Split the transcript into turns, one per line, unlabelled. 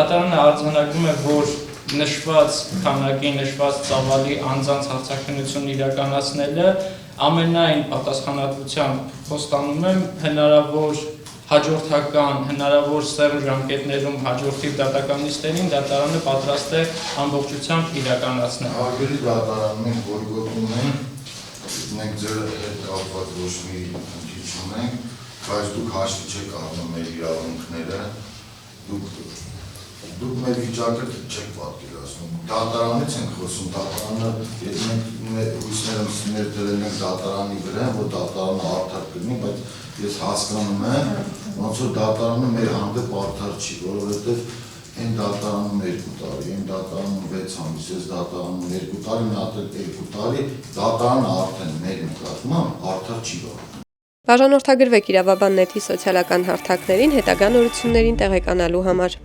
Դատարանը արձանագրում է, որ նշված քանակի, նշված ծավալի անձանց հարցաքննություն իրականացնելը ամենայն պատասխանատվությամբ խոստանում եմ հնարավոր հաջորդական, հնարավոր սեղմ ժամկետներում հաջորդիվ դատականիստերին դատարանը պատրաստ է ամբողջությամբ իրականացնել։
Արգելի դատարան մենք բոյկոտում ենք, մենք ձեր հետ կապված ոչ մի քիչ ունենք, բայց դուք հաշվի չեք առնում մեր իրավունքները, դուք մեր վիճակը չեք պատկերացնում։ Դատարանից ենք խոսում, դատարանը, եթե մենք հույսներ ներդրել ենք դատարանի վրա, որ դատարանը արդար կլինի, բայց ես հասկանում եմ, ոնց որ դատարանը մեր հանդեպ արդար չի, որովհետև այն դատարանում 2 տարի, այն դատարանում 6 ամիս, ես դատարանում 2 տարի, նա 2 տարի, դատարանը արդեն մեր նկատմամբ արդար չի վարվում։
Բաժանորդագրվեք Իրավաբան նեթի սոցիալական հարթակներին հետագա նորություններին տեղեկանալու համար։